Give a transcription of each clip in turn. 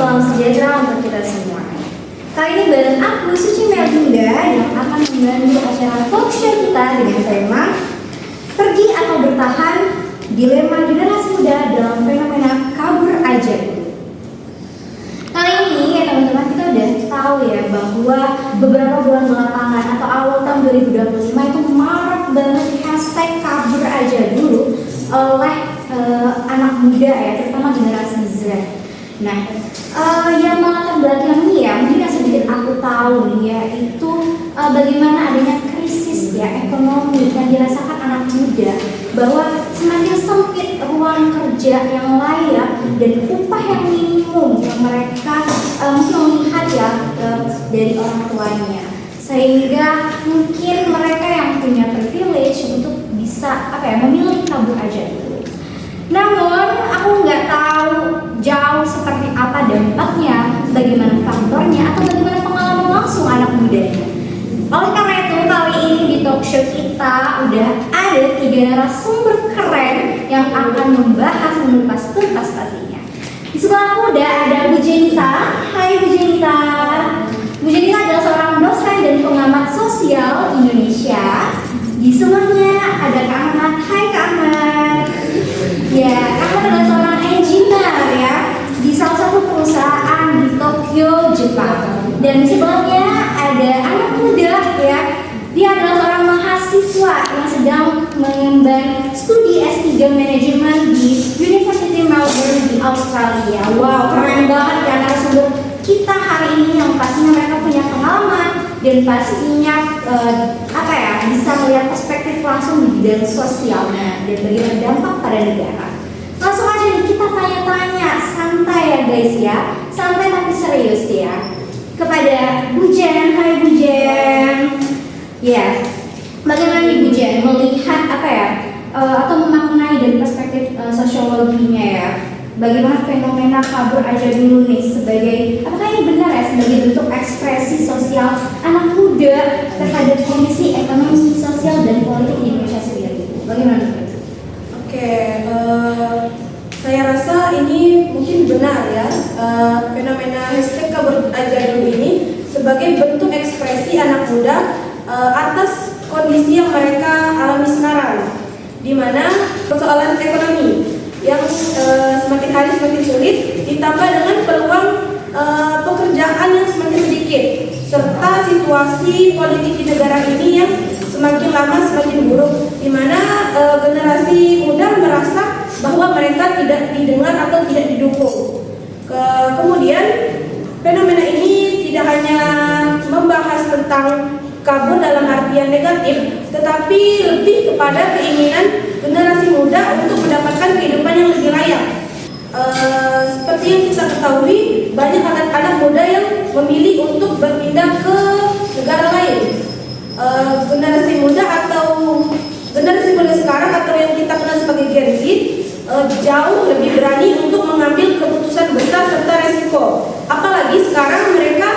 salam sejahtera untuk kita semua. Kali ini bareng aku, Suci Melinda, yang akan membantu acara talk show kita dengan tema Pergi atau Bertahan, Dilema Generasi Muda dalam Fenomena Kabur Aja Dulu. Kali ini ya teman-teman, kita udah tahu ya bahwa beberapa bulan belakangan atau awal tahun 2025 itu marak banget hashtag kabur aja dulu oleh anak muda ya, terutama generasi Z. Nah, yang melatar belakangi ya, mungkin yang sedikit aku tahu nih ya, itu bagaimana adanya krisis ya ekonomi yang dirasakan anak muda, bahwa semakin sempit ruang kerja yang layak dan upah yang minimum yang mereka mungkin melihat ya dari orang tuanya, sehingga mungkin mereka yang punya privilege untuk bisa memilih kabur aja dulu. Namun aku nggak tahu jauh seperti apa dampaknya, bagaimana faktornya, atau bagaimana pengalaman langsung anak mudanya. Oleh karena itu kali ini di talk show kita udah ada 3 narasumber keren yang akan membahas mengupas tuntas pastinya. Di sebelah aku udah ada Bu Jenita. Hai Bu Jenita. Bu Jenita adalah seorang dosen dan pengamat sosial Indonesia. Di sebelahnya ada Kak Ahmad. Hai Kak Ahmad. Ya, Kak Ahmad adalah seorang engineer ya di salah satu perusahaan di Tokyo, Jepang. Dan di sebelahnya ada anak muda ya. Dia adalah seorang mahasiswa yang sedang mengemban studi S3 manajemen di University Melbourne di Australia. Wow, keren banget ya narasumber kita hari ini yang pastinya mereka punya pengalaman dan pastinya bisa melihat perspektif langsung di bidang sosialnya dan bagaimana dampak pada negara. Langsung aja nih kita tanya-tanya santai ya guys ya, santai tapi serius ya, kepada Bu Jen. Hai Bu Jen. Ya, bagaimana nih Bu Jen melihat atau memaknai dari perspektif sosiologinya ya, bagaimana fenomena kabur aja dulu nih sebagai, apakah ini benar ya sebagai bentuk ekspresi sosial anak muda terhadap kondisi ekonomi, sosial dan politik di Indonesia sendiri? Bagaimana? Oke, saya rasa ini mungkin benar ya, fenomena hashtag kabur aja dulu ini sebagai bentuk ekspresi anak muda atas kondisi yang mereka alami sekarang, di mana persoalan ekonomi yang semakin hari semakin sulit, ditambah dengan peluang pekerjaan yang semakin sedikit, serta situasi politik di negara ini yang semakin lama semakin buruk, di mana generasi muda merasa bahwa mereka tidak didengar atau tidak didukung. Kemudian fenomena ini tidak hanya membahas tentang kabur dalam artian negatif, tetapi lebih kepada keinginan generasi muda untuk mendapatkan kehidupan yang lebih layak. Seperti yang kita ketahui, banyak anak-anak muda yang memilih untuk berpindah ke negara lain. Generasi muda atau generasi muda sekarang atau yang kita kenal sebagai Gen Z jauh lebih berani untuk mengambil keputusan besar serta resiko. Apalagi sekarang mereka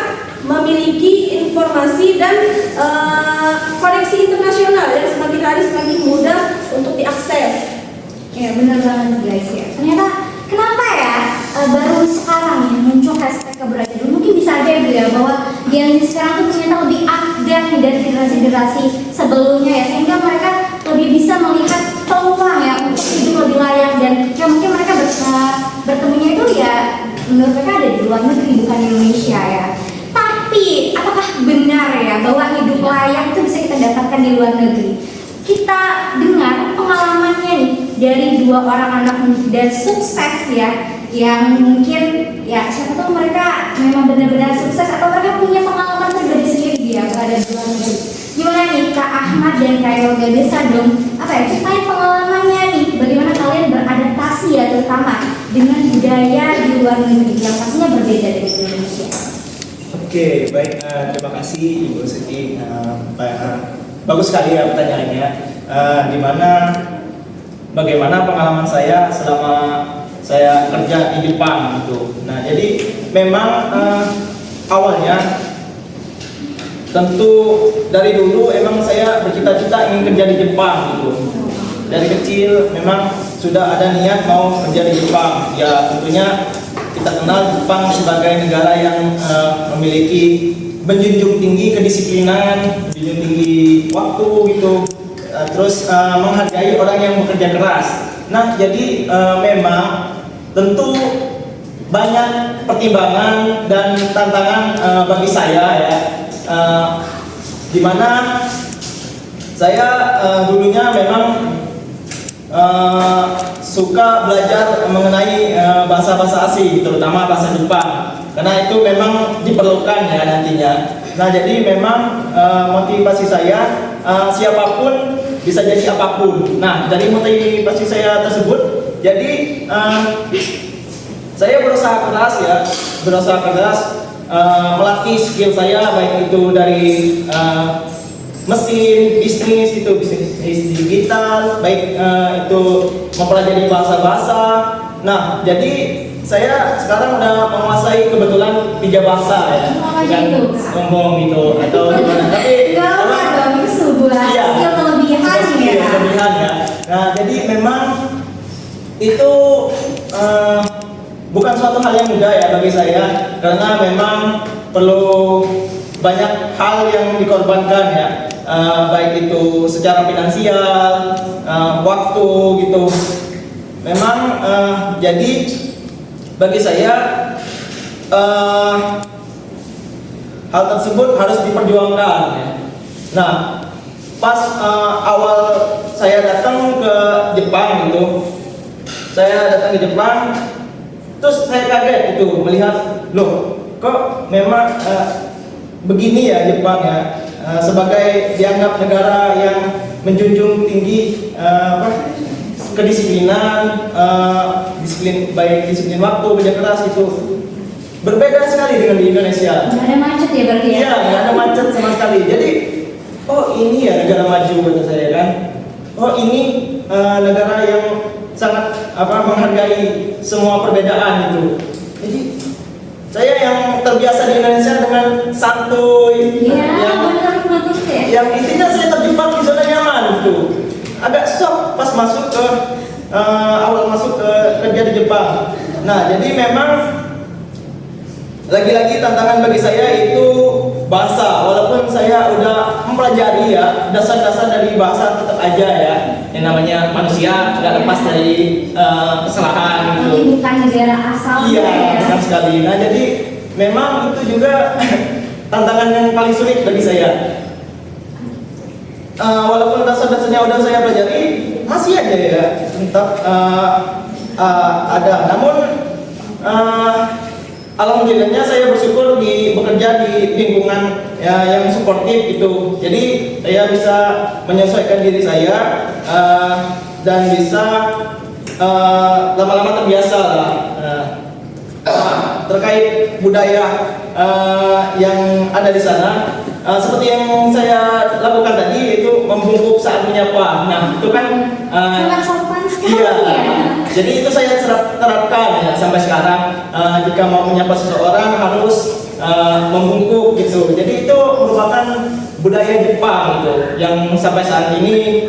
memiliki informasi dan koneksi internasional yang semakin hari semakin mudah untuk diakses. Ya benar banget guys ya. Ternyata kenapa ya baru sekarang ya muncul hashtag kabur aja dulu? Mungkin bisa aja ya bahwa yang sekarang tuh ternyata lebih update nih dari generasi-generasi sebelumnya ya, sehingga mereka lebih bisa melihat peluang ya untuk hidup lebih layak, dan ya mungkin mereka bertemunya itu ya menurut mereka ada di luar negeri bukan di Indonesia ya. Tapi apakah benar ya bahwa hidup layak itu bisa kita dapatkan di luar negeri? Kita dengar pengalamannya nih dari 2 orang anak muda sukses ya, yang mungkin ya siapa tahu mereka memang benar-benar sukses atau mereka punya pengalaman pribadi sendiri ya berada di luar negeri. Gimana nih Kak Ahmad dan Kak Yoga, bisa dong ceritain pengalamannya nih, bagaimana kalian beradaptasi ya terutama dengan budaya di luar negeri yang pastinya berbeda dari Indonesia. Oke, baik, terima kasih Ibu Siti. Bagus sekali ya pertanyaannya. Bagaimana pengalaman saya selama saya kerja di Jepang gitu. Nah, jadi memang awalnya tentu dari dulu emang saya bercita-cita ingin kerja di Jepang gitu. Dari kecil memang sudah ada niat mau kerja di Jepang. Ya tentunya kita kenal Jepang sebagai negara yang memiliki menjunjung tinggi kedisiplinan, menjunjung tinggi waktu gitu, terus menghargai orang yang bekerja keras. Nah, jadi memang tentu banyak pertimbangan dan tantangan bagi saya ya, dimana saya dulunya memang suka belajar mengenai bahasa-bahasa asing, terutama bahasa Jepang, karena itu memang diperlukan ya nantinya. Nah, jadi memang motivasi saya siapapun bisa jadi apapun. Nah, dari motivasi saya tersebut, jadi saya berusaha keras melatih skill saya, baik itu dari mesin, bisnis digital, baik itu mempelajari bahasa-bahasa. Nah, jadi saya sekarang udah menguasai kebetulan 3 bahasa ya, bukan sombong gitu atau gimana, tapi Gak apa dong, itu sebuah skill kelebihan ya. Kelebihan ya. Nah, jadi memang itu bukan suatu hal yang mudah ya bagi saya, karena memang perlu banyak hal yang dikorbankan ya, baik itu secara finansial, waktu gitu. Memang jadi bagi saya hal tersebut harus diperjuangkan ya. Nah, pas awal saya datang ke Jepang gitu, terus saya kaget gitu melihat, loh kok memang begini ya Jepang ya, sebagai dianggap negara yang menjunjung tinggi kedisiplinan, disiplin waktu, kerja keras itu berbeda sekali dengan di Indonesia. Nggak ada macet ya berarti ya? Iya, nggak ada macet sama sekali. Jadi, oh ini ya negara maju kata saya kan. Oh ini negara yang sangat menghargai semua perbedaan itu. Jadi saya yang terbiasa di Indonesia dengan santuy, Iya, benar ya. yang intinya saya terjebak di zona nyaman itu. Agak shock pas masuk ke awal masuk ke kerja di Jepang. Nah, jadi memang lagi-lagi tantangan bagi saya itu bahasa. Walaupun saya udah mempelajari ya dasar-dasar dari bahasa, tetap aja ya, yang namanya manusia nggak lepas dari kesalahan gitu. Ini bukan negara asal Iya, ya. benar sekali. Nah, jadi memang itu juga tantangan yang paling sulit bagi saya. Walaupun dasar-dasarnya udah saya pelajari, masih aja ya tetap ada. Namun alhamdulillahnya saya bersyukur bekerja di lingkungan ya, yang suportif itu. Jadi saya bisa menyesuaikan diri saya dan bisa lama-lama terbiasa lah terkait budaya yang ada di sana. Seperti yang saya lakukan tadi itu membungkuk saat menyapa. Nah, itu kan Sangat sopan sekali iya. ya. Jadi itu saya terapkan ya sampai sekarang. Jika mau menyapa seseorang harus membungkuk gitu. Jadi itu merupakan budaya Jepang gitu yang sampai saat ini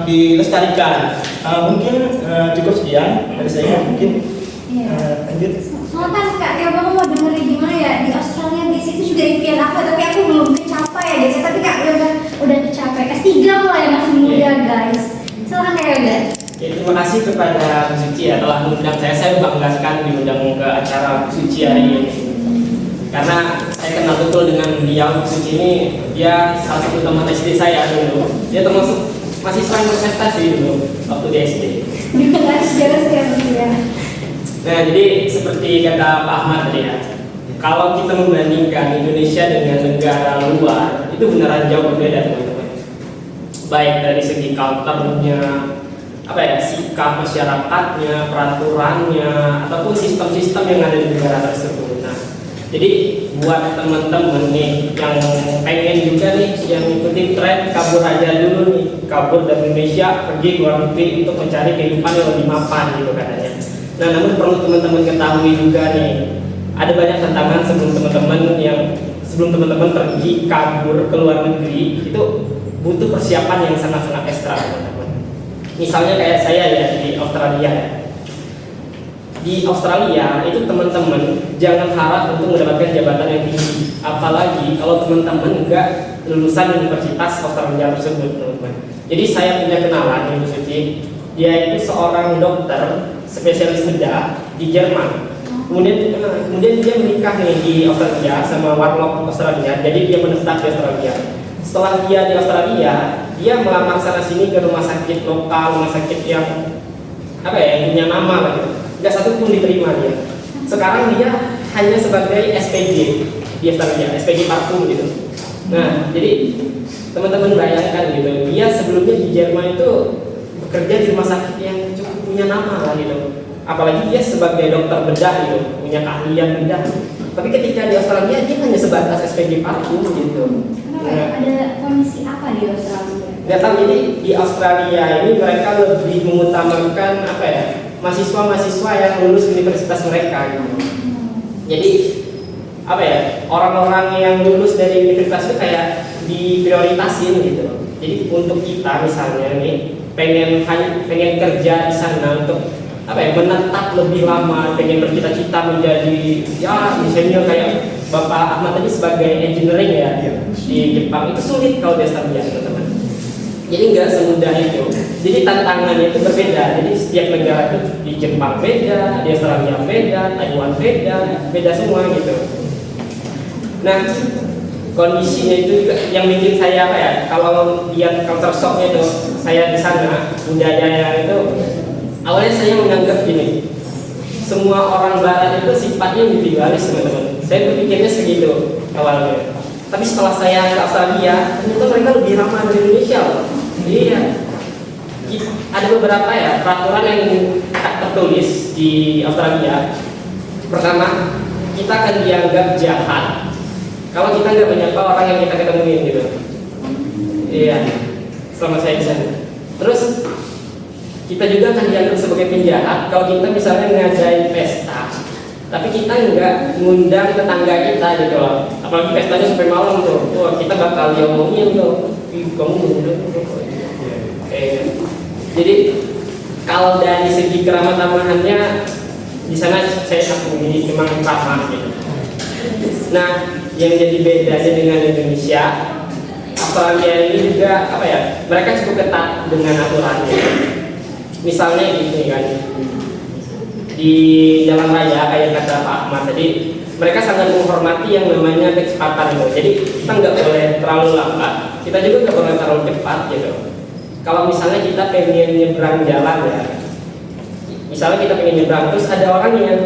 dilestarikan. Mungkin cukup sekian dari saya. Mungkin lanjut. Soalnya kan Kak Tio Bang mau dengerin gimana ya, di Australia di situ juga impian aku, tapi aku belum tercapai ya guys. Tapi Kak udah tercapai. S3 lah ya, masih muda guys. Silakan Kak Yoga. Ya, terima kasih kepada Bu Suci ya telah mengundang saya. Saya bangga sekali diundang ke acara Bu Suci hari ini. Karena saya kenal betul dengan beliau. Bu Suci ini dia salah satu teman SD saya dulu. Dia termasuk mahasiswa yang berprestasi dulu waktu di SD. Dengan sejarah ya. Nah, jadi seperti kata Pak Ahmad tadi ya, kalau kita membandingkan Indonesia dengan negara luar, itu beneran jauh berbeda teman-teman. Baik dari segi culture-nya, sikap masyarakatnya, peraturannya, ataupun sistem-sistem yang ada di negara tersebut. Nah, jadi buat teman-teman nih yang pengen juga nih, yang ikutin tren kabur aja dulu nih, kabur dari Indonesia pergi ke luar negeri untuk mencari kehidupan yang lebih mapan gitu katanya. Nah, namun perlu teman-teman ketahui juga nih, ada banyak tantangan sebelum teman-teman pergi kabur ke luar negeri, itu butuh persiapan yang sangat-sangat ekstra teman-teman. Misalnya kayak saya ya di Australia ya. di Australia itu teman-teman jangan harap untuk mendapatkan jabatan yang tinggi, apalagi kalau teman-teman nggak lulusan universitas Australia tersebut, teman-teman. Jadi saya punya kenalan Ibu Suci, dia itu seorang dokter spesialis bedah di Jerman. Kemudian dia menikah nih di Australia sama warlock Australia, jadi dia menetap di Australia. Setelah dia di Australia, dia melamar sana sini ke rumah sakit lokal, rumah sakit yang yang punya nama lah gitu. Nggak satu pun diterima dia. Sekarang dia hanya sebagai SPG di Australia, SPG parfum gitu. Nah, jadi teman-teman bayangkan gitu, dia sebelumnya di Jerman itu bekerja di rumah sakit yang cukup punya nama lah gitu. Apalagi dia sebagai dokter bedah gitu, punya keahlian bedah. Tapi ketika di Australia dia hanya sebatas SPG parfum gitu. Kenapa ya? Ada kondisi apa di Australia? Nggak tahu, jadi di Australia ini mereka lebih mengutamakan mahasiswa-mahasiswa yang lulus universitas mereka gitu. Jadi orang-orang yang lulus dari universitas itu kayak diprioritasin gitu. Jadi untuk kita misalnya nih pengen kerja di sana untuk menetap lebih lama, pengen bercita-cita menjadi misalnya kayak Bapak Ahmad tadi sebagai engineering ya di Jepang, itu sulit kalau di Australia, teman-teman. Jadi nggak semudah itu. Jadi tantangannya itu berbeda. Jadi setiap negara itu di Jepang beda, di Australia beda, Taiwan beda semua gitu. Nah, kondisinya itu juga yang bikin saya kalau lihat culture shocknya itu, saya di sana budaya itu awalnya saya menganggap gini, semua orang barat itu sifatnya individualis, teman-teman. Saya berpikirnya segitu awalnya. Tapi setelah saya ke Australia, ternyata mereka lebih ramah dari Indonesia loh. Iya. Ada beberapa peraturan yang tertulis di Australia. Pertama, kita akan dianggap jahat kalau kita nggak menyapa orang yang kita ketemuin gitu. Iya. Selama saya di sana. Terus kita juga akan dianggap sebagai penjahat kalau kita misalnya ngadain pesta, tapi kita nggak ngundang tetangga kita gitu loh. Apalagi pestanya sampai malam tuh, wah kita bakal diomongin tuh, kamu ngundang jadi kalau dari segi keramat-tamahannya di sana saya aku ini memang ramah gitu. Nah, yang jadi bedanya dengan Indonesia, Australia ini juga mereka cukup ketat dengan aturannya. Misalnya gini kan, di jalan raya kayak kata Pak Ahmad tadi, mereka sangat menghormati yang namanya kecepatan gitu. Jadi kita nggak boleh terlalu lambat, kita juga nggak boleh terlalu cepat gitu. Kalau misalnya kita pengen nyebrang jalan misalnya kita pengen nyebrang, terus ada orang yang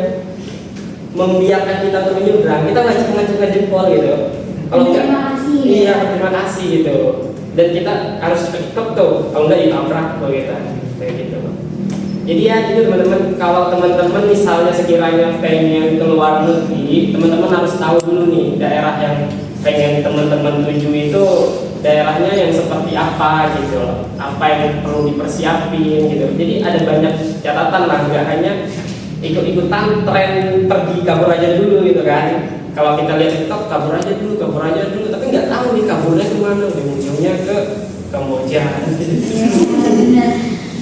membiarkan kita untuk menyebrang, kita ngacung-ngacungkan jempol gitu. Kalau enggak, terima kasih gitu. Dan kita harus cepet tuh, kalau enggak ditabrak begitu. Kayak gitu. Jadi itu teman-teman, kalau teman-teman misalnya sekiranya pengen ke luar negeri, teman-teman harus tahu dulu nih daerah yang pengen teman-teman tuju itu daerahnya yang seperti apa gitu loh, apa yang perlu dipersiapin gitu. Jadi ada banyak catatan lah, nggak hanya ikut-ikutan tren pergi kabur aja dulu gitu kan. Kalau kita lihat TikTok kabur aja dulu, tapi nggak tahu nih kaburnya kemana, ujungnya ke Kamboja.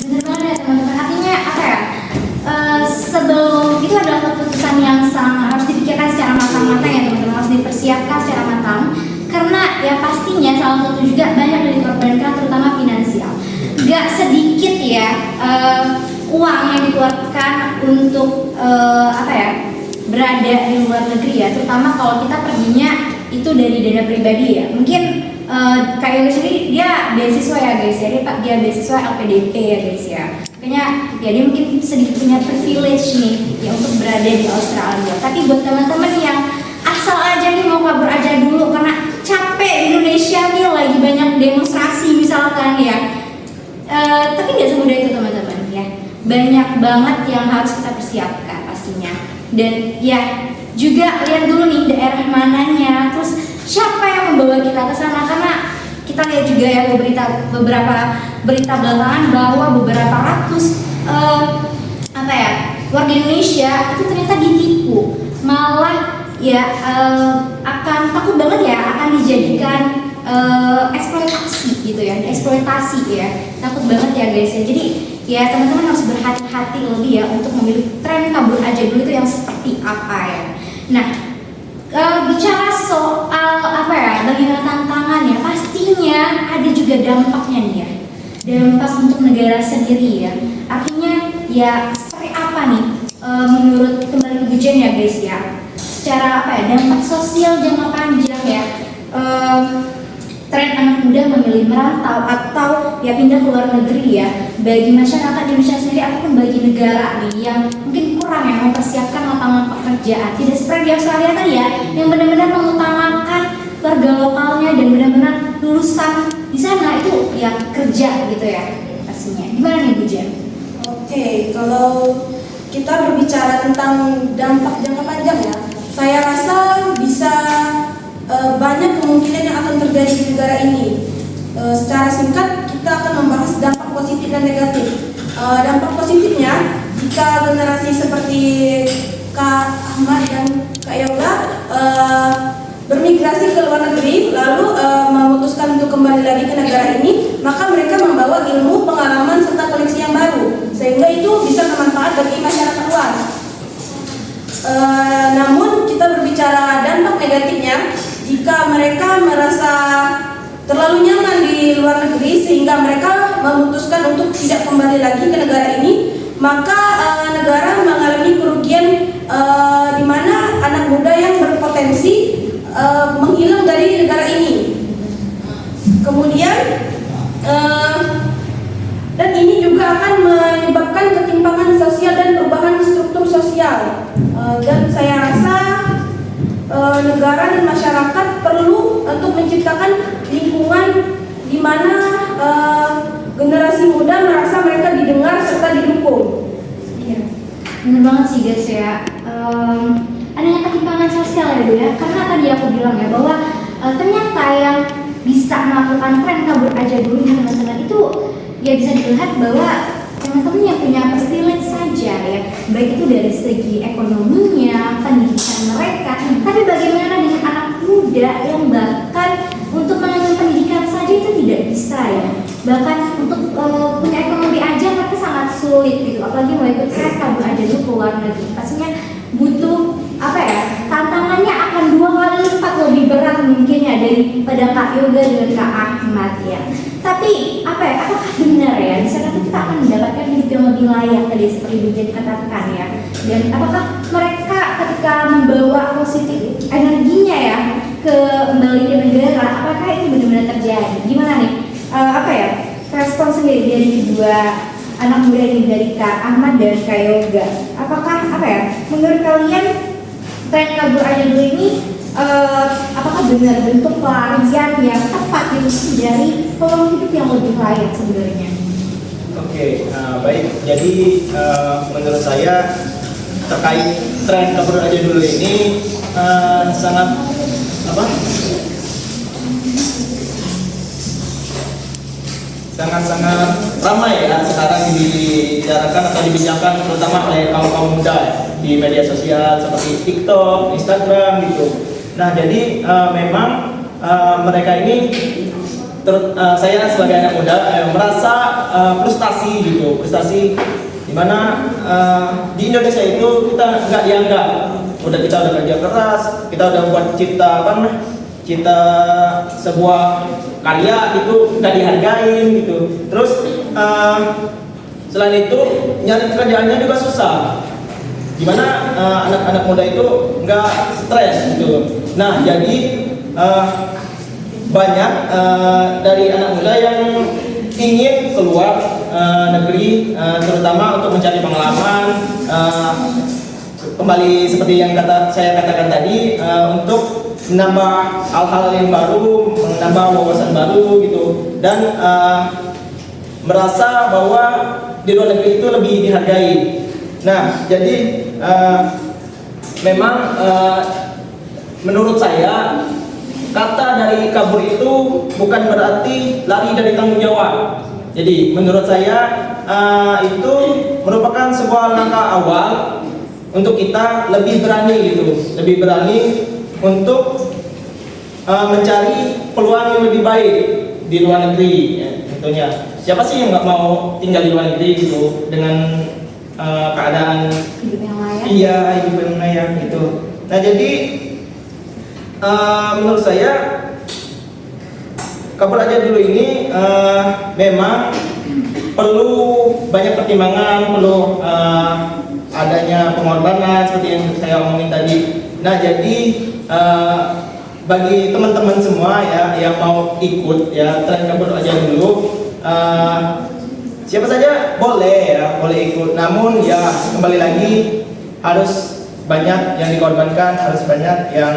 Benar banget teman-teman. Artinya sebelum itu adalah keputusan yang sangat harus dipikirkan secara matang-matang ya teman-teman, harus dipersiapkan secara matang. Karena pastinya salah satu juga banyak yang dikorbankan, terutama finansial. Gak sedikit uang yang dikeluarkan untuk berada di luar negeri ya, terutama kalau kita perginya itu dari dana pribadi ya. Mungkin Kak Yoga sendiri dia beasiswa ya guys ya, dia beasiswa LPDP ya guys ya. Makanya dia mungkin sedikit punya privilege nih ya untuk berada di Australia. Tapi buat teman-teman yang asal aja nih mau kabur aja dulu karena capek di Indonesia nih lagi banyak demonstrasi misalkan ya, tapi nggak semudah itu teman-teman ya, banyak banget yang harus kita persiapkan pastinya. Dan ya juga lihat dulu nih daerah mananya, terus siapa yang membawa kita ke sana, karena kita lihat juga ya beberapa berita belakangan bahwa beberapa ratus warga Indonesia itu ternyata ditipu, malah akan takut banget ya akan dijadikan eksploitasi gitu ya, eksploitasi ya. Takut banget ya guys ya. Jadi ya teman-teman harus berhati-hati lebih ya untuk memilih tren kabur aja dulu itu yang seperti apa ya. Nah, bicara soal apa ya, bagaimana tantangannya, pastinya ada juga dampaknya nih ya. Dampak untuk negara sendiri ya. Artinya ya seperti apa nih menurut kembali ke Bujen ya guys ya. Secara apa ya, dampak sosial jangka panjang ya. Tren anak muda memilih merantau atau ya pindah ke luar negeri ya, bagi masyarakat Indonesia sendiri ataupun bagi negara nih yang mungkin kurang yang mempersiapkan lapangan pekerjaan, tidak seperti di Australia tadi ya, yang benar-benar mengutamakan warga lokalnya dan benar-benar lulusan di sana itu ya kerja gitu ya pastinya. Gimana nih Bu Jen? Oke, kalau kita berbicara tentang dampak jangka panjang ya, saya rasa bisa banyak kemungkinan yang akan terjadi di negara ini. Secara singkat kita akan membahas dampak positif dan negatif. Dampak positifnya, jika generasi seperti Kak Ahmad dan Kak Yola bermigrasi ke luar negeri lalu memutuskan untuk kembali lagi ke negara ini, maka mereka membawa ilmu, pengalaman serta koneksi yang baru, sehingga itu bisa bermanfaat bagi masyarakat luas. Namun kita berbicara dampak negatifnya, jika mereka merasa terlalu nyaman di luar negeri sehingga mereka memutuskan untuk tidak kembali lagi ke negara ini, maka negara mengalami kerugian di mana anak muda yang berpotensi menghilang dari negara ini. Kemudian dan ini juga akan menyebabkan ketimpangan sosial dan perubahan struktur sosial. Dan saya rasa negara dan masyarakat perlu untuk menciptakan lingkungan di mana generasi muda merasa mereka didengar serta didukung. Iya, benar banget sih guys ya. Adanya ketimpangan sosial ya Bu ya, karena tadi aku bilang ya bahwa ternyata yang bisa melakukan tren kabur aja dulu teman-teman itu ya bisa dilihat bahwa teman-teman yang punya privilege saja ya, baik itu dari segi ekonominya, pendidikan mereka, tapi bagaimana dengan anak muda yang bahkan untuk mengenyam pendidikan saja itu tidak bisa ya, bahkan untuk punya ekonomi aja mereka sangat sulit gitu, apalagi mau ikut tren kabur aja dulu ke luar negeri, pastinya butuh apa ya, tantangannya akan 2 kali lipat lebih berat mungkin ya daripada Kak Yoga dengan Kak Ahmad ya. Tapi apa ya, apakah benar ya di sana kita akan mendapatkan hidup yang lebih layak tadi seperti Bu Jen katakan ya, dan apakah mereka ketika membawa positif energinya ya kembali ke negara, apakah itu benar-benar terjadi? Gimana nih apa ya respon sendiri dari kedua anak muda ini, dari Kak Ahmad dan Kak Yoga? Apakah apa ya menurut kalian tren kabur aja dulu ini apakah benar bentuk pelarian yang tepat gitu dari peluang hidup yang lebih layak sebenarnya? Oke, baik. Jadi menurut saya terkait tren kabur aja dulu ini sangat sangat ramai ya sekarang dibicarakan atau dibincangkan terutama oleh kaum muda ya, di media sosial seperti TikTok, Instagram gitu. Nah jadi memang mereka ini saya sebagai anak muda merasa frustasi gitu, frustasi dimana di Indonesia itu kita nggak dianggap, kita udah kerja keras, kita udah buat cipta sebuah karya itu nggak dihargain gitu. Terus selain itu nyari pekerjaannya juga susah, gimana anak-anak muda itu nggak stres gitu. Nah jadi banyak dari anak muda yang ingin keluar negeri, terutama untuk mencari pengalaman, kembali seperti yang saya katakan tadi, untuk menambah hal-hal yang baru, menambah wawasan baru gitu, dan merasa bahwa di luar negeri itu lebih dihargai. Nah jadi memang menurut saya kata dari kabur itu bukan berarti lari dari tanggung jawab. Jadi menurut saya itu merupakan sebuah langkah awal untuk kita lebih berani gitu, lebih berani untuk mencari peluang yang lebih baik di luar negeri, ya, tentunya. Siapa sih yang nggak mau tinggal di luar negeri gitu dengan keadaan Hidup yang layak. iya hidup yang layak gitu. Nah jadi menurut saya kabur aja dulu ini memang perlu banyak pertimbangan, perlu adanya pengorbanan seperti yang saya omongin tadi. Nah jadi bagi teman-teman semua ya yang mau ikut ya tren kabur aja dulu, siapa saja boleh ya boleh ikut. Namun ya kembali lagi harus banyak yang dikorbankan, harus banyak yang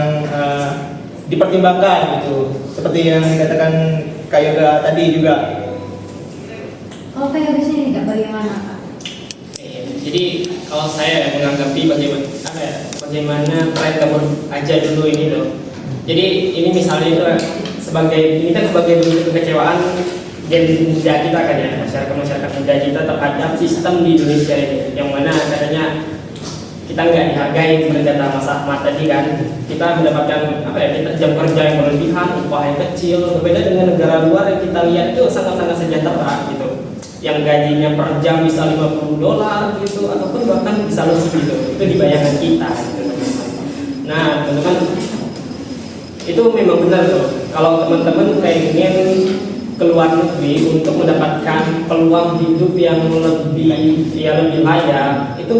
dipertimbangkan gitu. Seperti yang dikatakan Kak Yoga tadi juga. Kalau kayak di sini nggak bagaimana Kak? Jadi kalau saya menanggapi bagaimana tren kabur aja dulu ini loh. Jadi ini misalnya itu ini kan sebagai bentuk kekecewaan gen muda kita kan ya, masyarakat muda kita terhadap sistem di Indonesia ini, yang mana katanya kita nggak dihargai seperti kata Mas Ahmad tadi kan. Kita mendapatkan kita jam kerja yang berlebihan, upah yang kecil, berbeda dengan negara luar yang kita lihat itu sangat-sangat sejahtera gitu, yang gajinya per jam bisa $50 gitu, ataupun bahkan bisa lebih gitu. Itu di bayangan kita gitu, teman-teman. Nah teman-teman, itu memang benar loh. Kalau teman-teman pengen keluar negeri untuk mendapatkan peluang hidup yang lebih layak, itu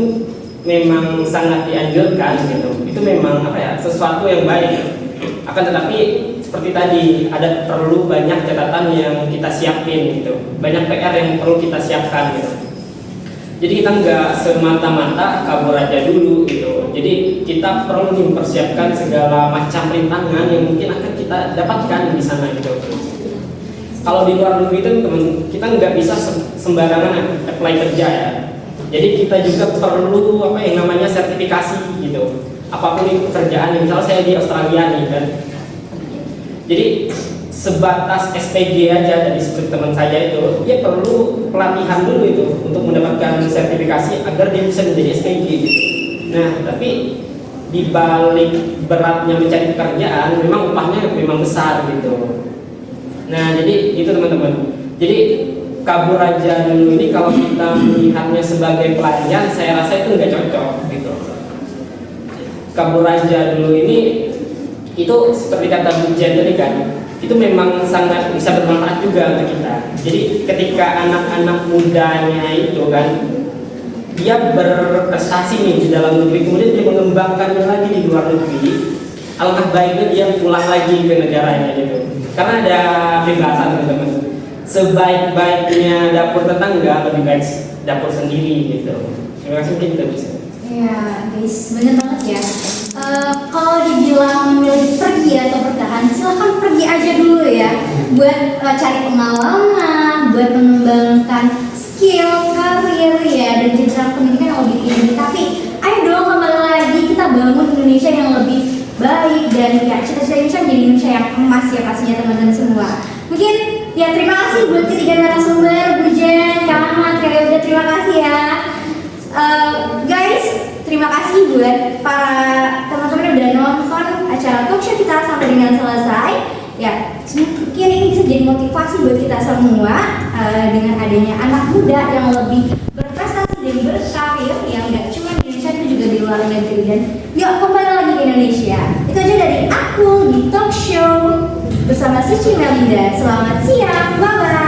memang sangat dianjurkan gitu. Itu memang sesuatu yang baik. Akan tetapi seperti tadi ada perlu banyak catatan yang kita siapin gitu. Banyak PR yang perlu kita siapkan gitu. Jadi kita nggak semata-mata kabur aja dulu gitu. Jadi kita perlu mempersiapkan segala macam rintangan yang mungkin akan kita dapatkan di sana gitu. Kalau di luar negeri itu teman, kita nggak bisa sembarangan apply kerja ya. Jadi kita juga perlu yang namanya sertifikasi gitu. Apapun itu pekerjaan, misalnya saya di Australia nih kan. Jadi sebatas SPG aja dari seperti teman saya itu, dia perlu pelatihan dulu itu untuk mendapatkan sertifikasi agar dia bisa menjadi SPG gitu. Nah, tapi di balik beratnya mencari pekerjaan, memang upahnya memang besar gitu. Nah, jadi itu teman-teman. Jadi kabur aja dulu ini kalau kita melihatnya sebagai pelayan, saya rasa itu nggak cocok gitu. Kabur aja dulu ini itu seperti kata Bu Jen tadi kan, itu memang sangat bisa bermanfaat juga untuk kita. Jadi ketika anak-anak mudanya itu kan dia berprestasi nih di dalam negeri, kemudian dia mengembangkannya lagi di luar negeri, alangkah baiknya dia pulang lagi ke negaranya gitu. Karena ada pembahasan teman-teman, sebaik-baiknya dapur tetangga lebih baik dapur sendiri gitu. Terima kasih, mungkin kita bisa. Ya guys, bener banget ya. Kalau dibilang memilih pergi atau bertahan, silahkan pergi aja dulu ya, buat cari pengalaman, buat mengembangkan skill, karir ya, dan jenjang pendidikan yang lebih tinggi. Tapi ayo dong kembali lagi kita bangun Indonesia yang lebih baik, dan ya cita-cita Indonesia menjadi Indonesia yang emas ya pastinya teman-teman semua. Mungkin ya terima kasih buat ketiga narasumber, Bu Jen, Kak Ahmad, Kak Yoga, terima kasih ya. Guys, terima kasih buat para teman-teman yang udah nonton acara talk show kita sampai dengan selesai. Ya, mungkin ini bisa jadi motivasi buat kita semua dengan adanya anak muda yang lebih berprestasi dan berkarir, yang nggak cuma di Indonesia tapi juga di luar negeri. Dan yuk kembali lagi ke Indonesia. Itu aja dari aku di talk show bersama Suci Melinda. Selamat siang, bye bye.